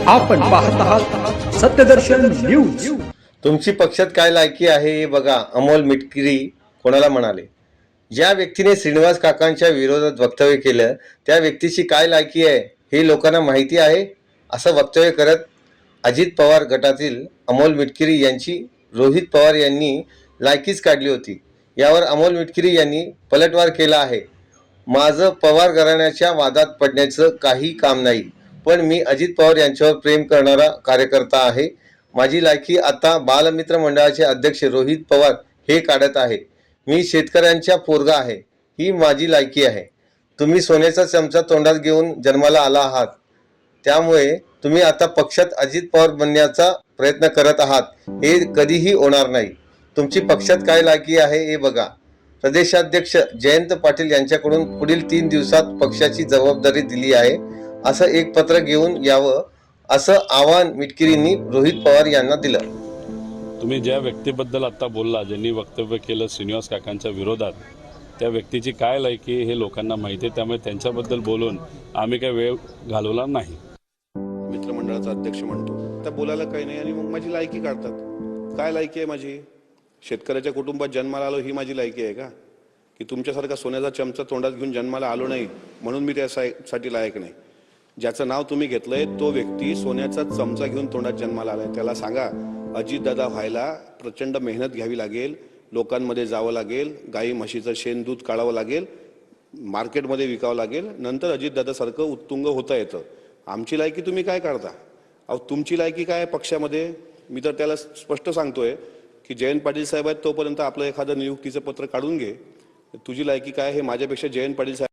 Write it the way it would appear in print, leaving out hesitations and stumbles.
आपण पाहत आहात सत्यदर्शन न्यूज। तुमची पक्षात काय लायकी आहे हे बघा, अमोल मिटकरी कोणाला म्हणाले। ज्या व्यक्तीने श्रीनिवास काकांच्या विरोधात वक्तव्य केलं त्या व्यक्तीची काय लायकी आहे हे लोकांना माहिती आहे, असं वक्तव्य करत अजित पवार गटातील अमोल मिटकरी यांची रोहित पवार यांनी लायकीच काढली होती। यावर अमोल मिटकरी यांनी पलटवार केला आहे। माझं पवार घराण्याच्या वादात पडण्याचं काही काम नाही, पण मी अजित पवार यांच्यावर प्रेम करणारा कार्यकर्ता आहे। माझी लायकी आता बालमित्र मंडळाचे अध्यक्ष रोहित पवार हे काढत आहे। मी शेतकऱ्यांचा पोरगा आहे, ही माझी लायकी आहे। तुम्ही सोन्याचा चमचा तोंडात घेऊन जन्माला आला आहात, त्यामुळे तुम्ही आता पक्षात अजित पवार बनण्याचा प्रयत्न करत आहात, हे कधीही होणार नाही। तुमची पक्षात काय लायकी आहे हे बघा। प्रदेशाध्यक्ष जयंत पाटील यांच्याकडून पुढील 3 दिवसात पक्षाची जबाबदारी दिली आहे, असं एक पत्र घेऊन यावं, असं आवाहन मिटकरींनी रोहित पवार यांना दिलं। तुम्ही ज्या व्यक्तीबद्दल आता बोलला, ज्यांनी वक्तव्य केलं श्रीनिवास काकांच्या विरोधात, त्या व्यक्तीची काय लायकी हे लोकांना माहिती आहे, त्यामुळे त्यांच्याबद्दल बोलून आम्ही काही वेळ घालवला नाही। मित्रमंडळाचा अध्यक्ष म्हणतो तर बोलायला काही नाही आणि मग माझी लायकी काढतात। काय लायकी आहे माझी? शेतकऱ्याच्या कुटुंबात जन्माला आलो ही माझी लायकी आहे का? की तुमच्यासारखा सोन्याचा चमचा तोंडात घेऊन जन्माला आलो नाही म्हणून मी त्यासाठी लायक नाही? ज्याचं नाव तुम्ही घेतलंय तो व्यक्ती सोन्याचा चमचा घेऊन तोंडात जन्माला आलाय, त्याला सांगा अजितदादा व्हायला प्रचंड मेहनत घ्यावी लागेल, लोकांमध्ये जावं लागेल, गाई म्हशीचं शेण दूध काढावं लागेल, मार्केटमध्ये विकावं लागेल, नंतर अजितदादासारखं उत्तुंग होता येतं। आमची लायकी तुम्ही काय काढता? अहो तुमची लायकी काय आहे पक्षामध्ये? मी तर त्याला स्पष्ट सांगतोय की जयंत पाटील साहेब आहेत तोपर्यंत आपलं एखादं नियुक्तीचं पत्र काढून घे। तुझी लायकी काय हे माझ्यापेक्षा जयंत पाटील साहेब